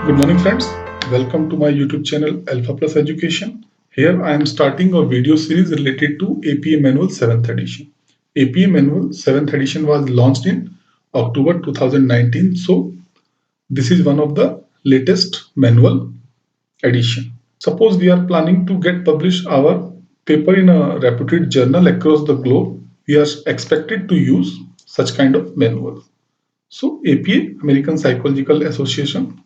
Good morning friends, welcome to my YouTube channel Alpha Plus Education. Here I am starting a video series related to APA Manual 7th edition. APA Manual 7th edition was launched in October 2019, so this is one of the latest manual edition. Suppose we are planning to get published our paper in a reputed journal across the globe, we are expected to use such kind of manual. So APA, American Psychological Association,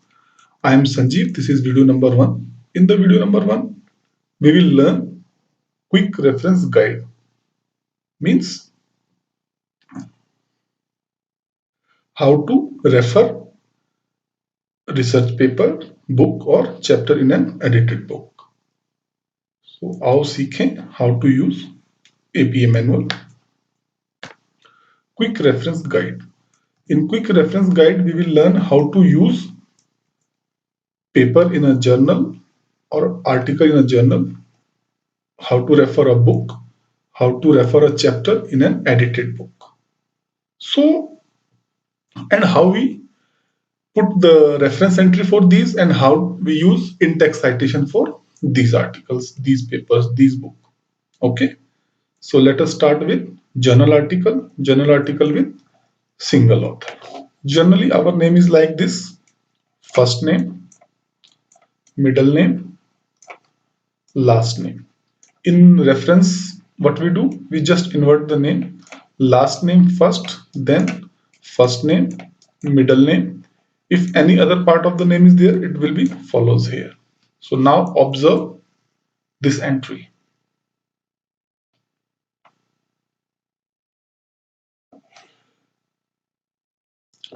I am Sanjeev. This is video number 1. In the video number 1, we will learn quick reference guide. Means how to refer research paper, book or chapter in an edited book. So आओ सीखें how to use APA manual. Quick reference guide. In quick reference guide, we will learn how to use paper in a journal or article in a journal, how to refer a book, how to refer a chapter in an edited book. So, and how we put the reference entry for these and how we use in-text citation for these articles, these papers, these books. Okay. So let us start with journal article with single author. Generally, our name is like this: first name, middle name, last name. In reference, what we do, we just invert the name, last name first, then first name, middle name. If any other part of the name is there, it will be follows here. So now observe this entry.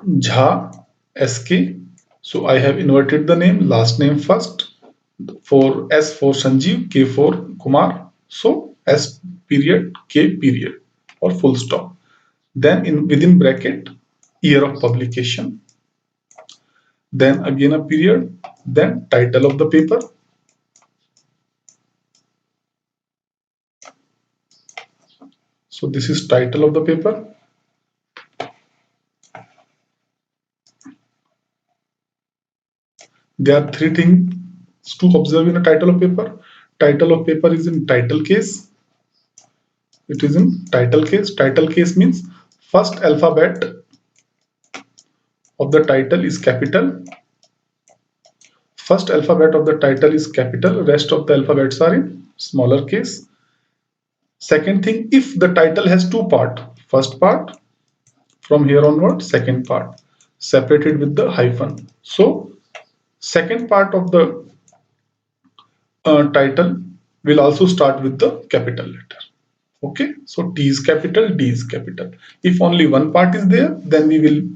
Jha, SK. So I have inverted the name, last name first, for S for Sanjeev, K for Kumar. So S period, K period or full stop. Then within bracket, year of publication. Then again a period, then title of the paper. So this is title of the paper. There are three things to observe in a title of paper. Title of paper is in title case. It is in title case. Title case means first alphabet of the title is capital. First alphabet of the title is capital. Rest of the alphabets are in smaller case. Second thing, if the title has two parts, first part from here onward, second part separated with the hyphen. So second part of the title will also start with the capital letter. Okay, so T is capital, D is capital. If only one part is there, then we will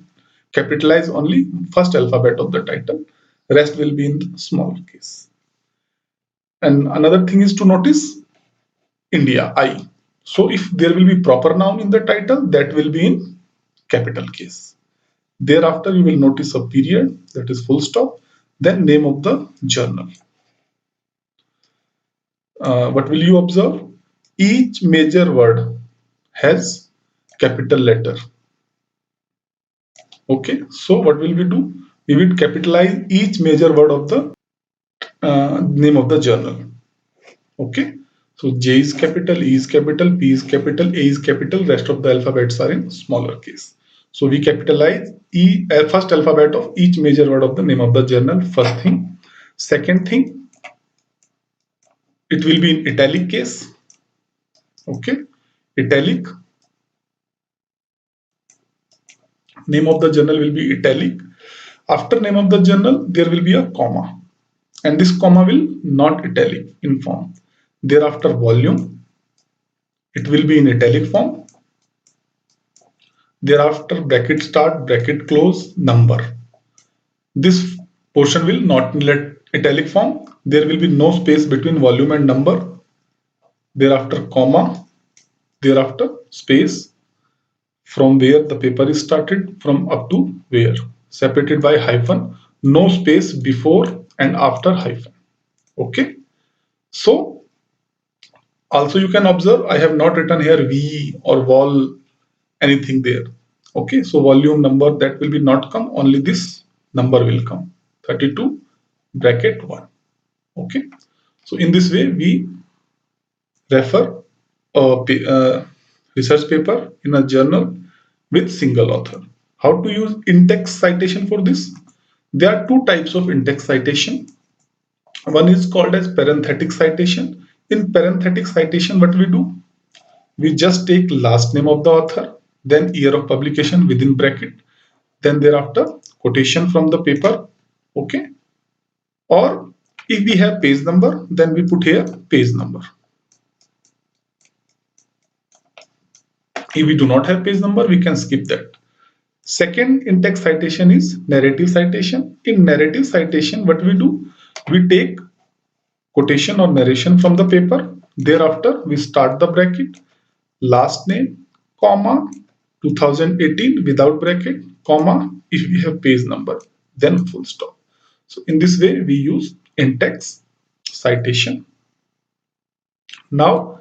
capitalize only first alphabet of the title. Rest will be in the small case. And another thing is to notice India, I. So if there will be proper noun in the title, that will be in capital case. Thereafter, you will notice a period, that is full stop, then name of the journal. What will you observe? Each major word has capital letter. Okay, so what will we do? We will capitalize each major word of the name of the journal. Okay, so J is capital, E is capital, P is capital, A is capital, rest of the alphabets are in smaller case. So we capitalize first alphabet of each major word of the name of the journal, first thing. Second thing, it will be in italic case. Okay, italic. Name of the journal will be italic. After name of the journal, there will be a comma. And this comma will not italic in form. Thereafter volume, it will be in italic form. Thereafter bracket start, bracket close, number. This portion will not in italic form. There will be no space between volume and number. Thereafter comma, thereafter space, from where the paper is started, from up to where, separated by hyphen, no space before and after hyphen. Okay, so also you can observe I have not written here V or vol anything there. Okay, so volume number that will be not come, only this number will come, 32. bracket 1. Okay, so in this way we refer a research paper in a journal with single author. How to use in-text citation for this? There are two types of in-text citation. One is called as parenthetic citation. In parenthetic citation, what we do? We just take last name of the author, then year of publication within bracket, then thereafter quotation from the paper. Okay, or if we have page number, then we put here page number. If we do not have page number, we can skip that. Second in-text citation is narrative citation. In narrative citation, what we do? We take quotation or narration from the paper. Thereafter, we start the bracket, last name, comma, 2018 without bracket, comma, if we have page number, then full stop. So in this way, we use in-text citation. Now,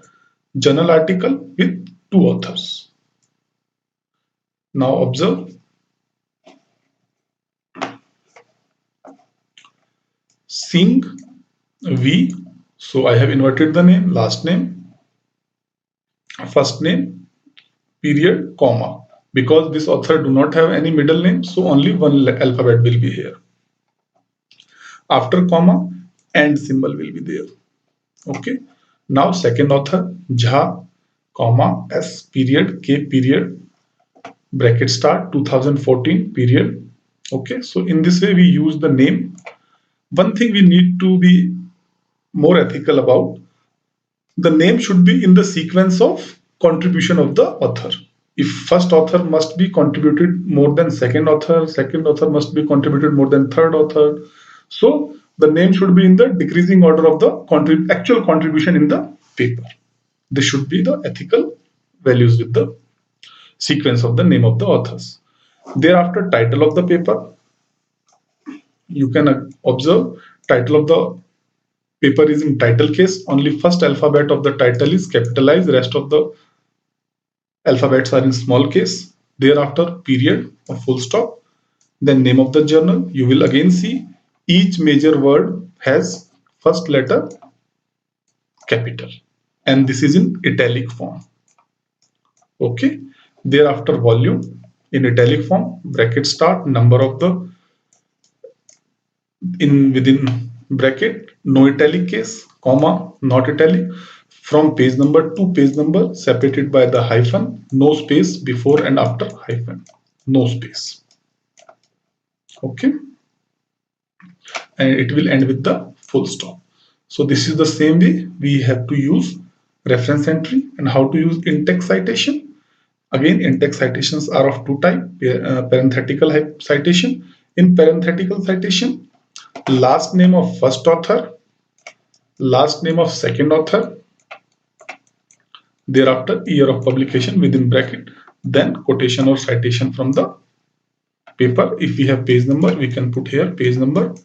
journal article with two authors. Now observe. Singh V. So I have inverted the name, last name, first name, period, comma. Because this author do not have any middle name, so only one alphabet will be here. After comma, and symbol will be there. Okay. Now second author, Jha, comma, S period, K period, bracket start, 2014 period. Okay. So in this way we use the name. One thing we need to be more ethical about, the name should be in the sequence of contribution of the author. If first author must be contributed more than second author must be contributed more than third author. So the name should be in the decreasing order of the actual contribution in the paper. This should be the ethical values with the sequence of the name of the authors. Thereafter, title of the paper. You can observe title of the paper is in title case. Only first alphabet of the title is capitalized. Rest of the alphabets are in small case. Thereafter, period or full stop. Then name of the journal. You will again see each major word has first letter capital, and this is in italic form. Okay. Thereafter, volume in italic form, bracket start, number of the in within bracket, no italic case, comma, not italic, from page number to page number separated by the hyphen, no space before and after hyphen, no space. Okay. And it will end with the full stop. So this is the same way we have to use reference entry. And how to use in-text citation. Again, in-text citations are of two types, parenthetical citation. In parenthetical citation, last name of first author, last name of second author, thereafter year of publication within bracket, then quotation or citation from the paper. If we have page number, we can put here page number.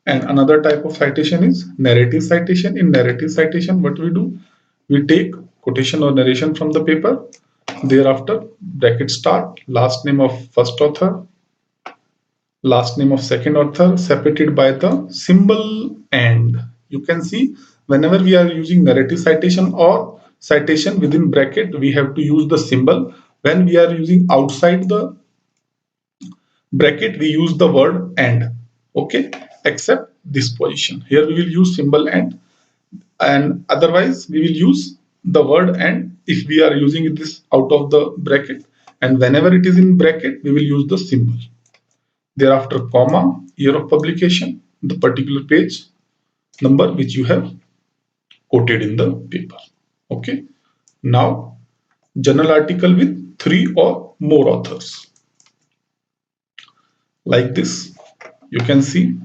And another type of citation is narrative citation. In narrative citation, what we do? We take quotation or narration from the paper, thereafter bracket start, last name of first author, last name of second author separated by the symbol and. You can see whenever we are using narrative citation or citation within bracket, we have to use the symbol. When we are using outside the bracket, we use the word and. Okay, except this position. Here we will use symbol and otherwise we will use the word and if we are using this out of the bracket, and whenever it is in bracket, we will use the symbol. Thereafter, comma, year of publication, the particular page number which you have quoted in the paper. Okay. Now, journal article with 3 or more authors. Like this, you can see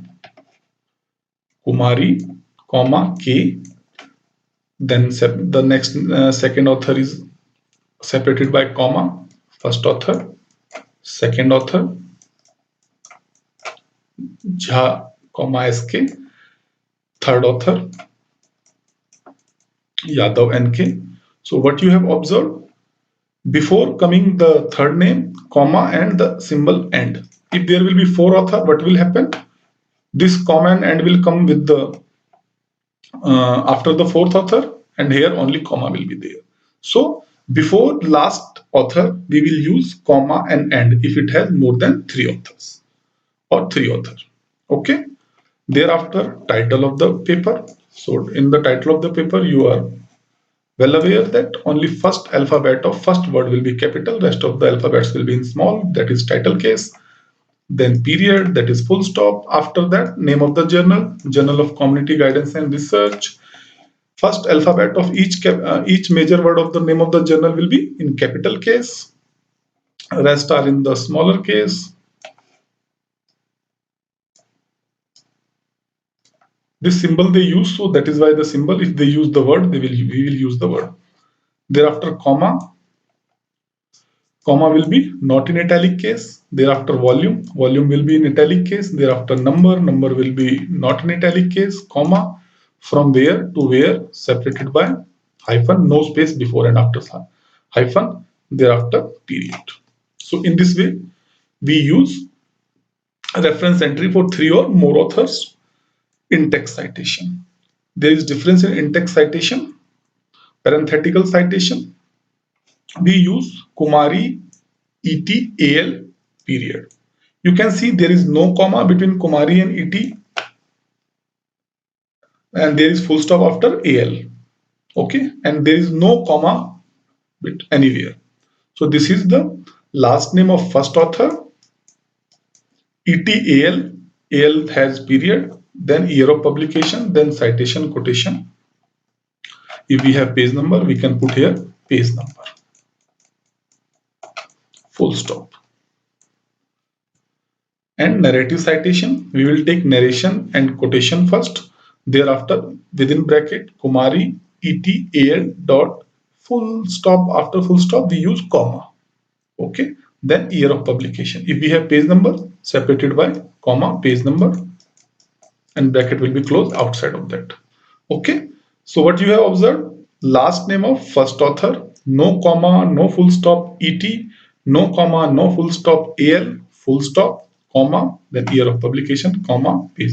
Kumari, comma, K. Then the next second author is separated by comma, first author, second author, Jha, comma, SK, third author, Yadav, NK. So what you have observed, before coming the third name, comma and the symbol and. if there will be 4 author, what will happen? This comma and end will come with the after the 4th author, and here only comma will be there. So before last author, we will use comma and end if it has more than 3 authors or 3 author. Okay. Thereafter, title of the paper. So in the title of the paper, you are well aware that only first alphabet of first word will be capital, rest of the alphabets will be in small, that is title case. Then period, that is full stop. After that, name of the journal, Journal of Community Guidance and Research. First alphabet of each major word of the name of the journal will be in capital case. Rest are in the smaller case. This symbol they use, so that is why the symbol, if they use the word, we will use the word. Thereafter, comma. Comma will be not in italic case. Thereafter, volume. Volume will be in italic case. Thereafter, number. Number will be not in italic case. Comma. From where to where, separated by hyphen, no space before and after hyphen. Thereafter, period. So in this way, we use reference entry for 3 or more authors in text citation. There is difference in in-text citation, parenthetical citation. We use Kumari ETAL period. You can see there is no comma between Kumari and ET, and there is full stop after AL. Okay, and there is no comma bit anywhere. So this is the last name of first author, ETAL. AL has period, then year of publication, then citation quotation. If we have page number, we can put here page number. Full stop. And narrative citation, we will take narration and quotation first. Thereafter, within bracket, Kumari ETAL dot full stop. After full stop, we use comma. Okay. Then year of publication. If we have page number, separated by comma, page number, and bracket will be closed outside of that. Okay. So what you have observed, last name of first author, no comma, no full stop, ET, no comma, no full stop, AL, full stop, comma, then year of publication, comma, page.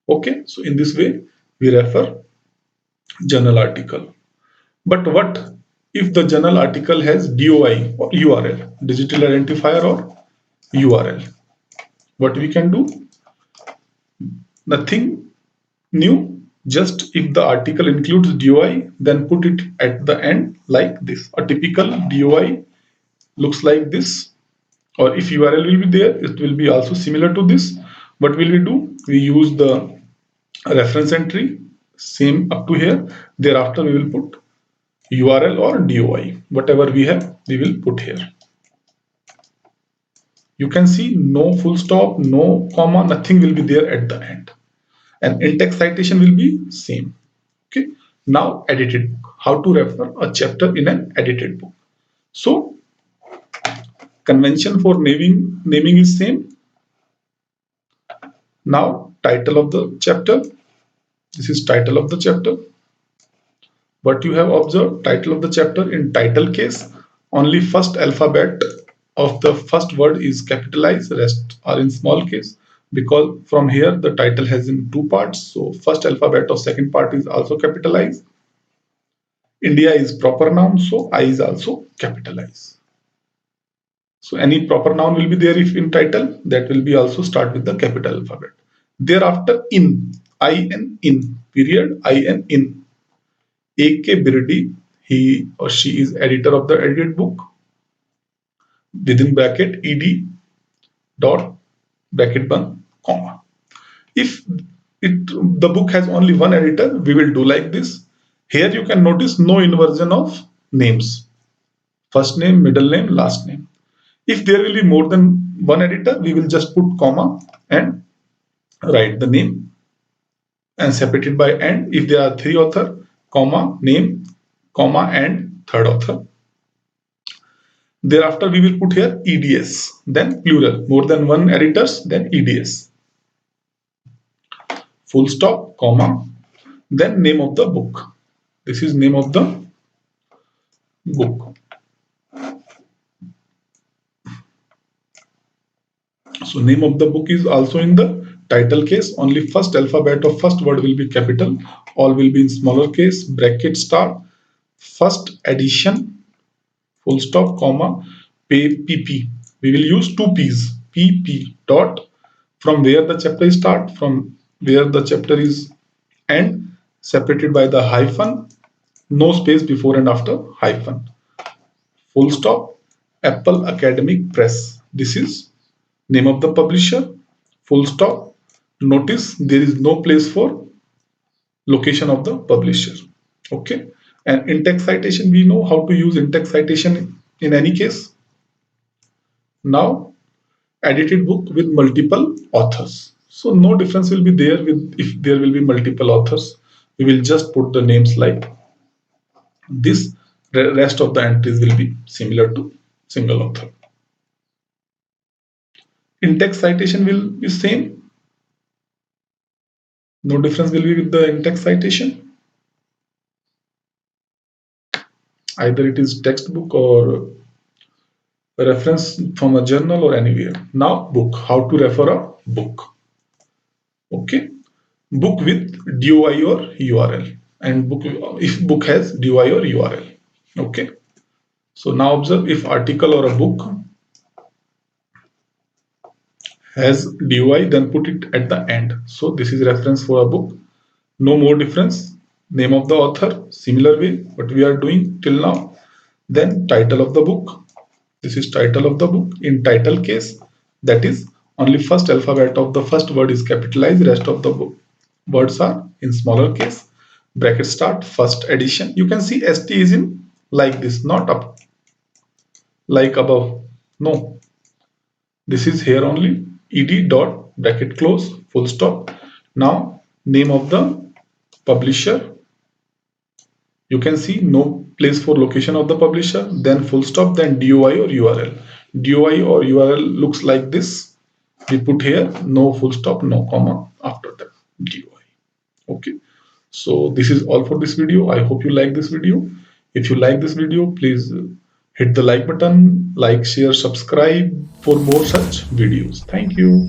Okay, so in this way, we refer journal article. But what if the journal article has DOI or URL, digital identifier or URL? What we can do? Nothing new. Just if the article includes DOI, then put it at the end like this. A typical DOI looks like this, or if URL will be there, it will be also similar to this. What will we do? We use the reference entry, same up to here. Thereafter, we will put URL or DOI. Whatever we have, we will put here. You can see no full stop, no comma, nothing will be there at the end. And in-text citation will be same. Okay. Now, edited book. How to refer a chapter in an edited book. So, convention for naming is same. Now, title of the chapter. This is title of the chapter. What you have observed, title of the chapter in title case, only first alphabet of the first word is capitalized, rest are in small case, because from here the title has in 2 parts. So first alphabet of second part is also capitalized. India is proper noun, so I is also capitalized. So any proper noun will be there if in title, that will be also start with the capital alphabet. Thereafter, in, I and in, period, I and in. A.K. Birdi, he or she is editor of the edited book. Within bracket, ed dot bracket 1, comma. If the book has only one editor, we will do like this. Here you can notice no inversion of names. First name, middle name, last name. If there will be more than one editor, we will just put comma and write the name and separate it by and. If there are 3 author, comma, name, comma, and third author. Thereafter, we will put here EDS, then plural, more than one editors, then EDS. Full stop, comma, then name of the book. This is name of the book. So name of the book is also in the title case. Only first alphabet of first word will be capital. All will be in smaller case. Bracket start. First edition. Full stop, comma. PP. We will use two P's. PP dot. From where the chapter is start. From where the chapter is end. Separated by the hyphen. No space before and after hyphen. Full stop. Apple Academic Press. This is name of the publisher. Full stop. Notice there is no place for location of the publisher. Okay. And in-text citation, we know how to use in-text citation in any case. Now, edited book with multiple authors. So no difference will be there with if there will be multiple authors. We will just put the names like this. The rest of the entries will be similar to single author. In-text citation will be same. No difference will be with the in-text citation. Either it is textbook or a reference from a journal or anywhere. Now book, how to refer a book. Okay, book with DOI or URL, and book if book has DOI or URL. Okay, so now observe if article or a book has DOI, then put it at the end. So this is reference for a book. No more difference. Name of the author, similar way what we are doing till now. Then title of the book. This is title of the book. In title case, that is only first alphabet of the first word is capitalized. Rest of the words are in smaller case. Bracket start, first edition. You can see ST is in like this, not up like above. No, this is here only. Ed dot bracket close, full stop. Now name of the publisher. You can see no place for location of the publisher, then full stop, then DOI or URL. DOI or URL looks like this. We put here no full stop, no comma after that DOI. Okay, so this is all for this video. I hope you like this video. If you like this video, please hit the like button, like, share, subscribe for more such videos. Thank you.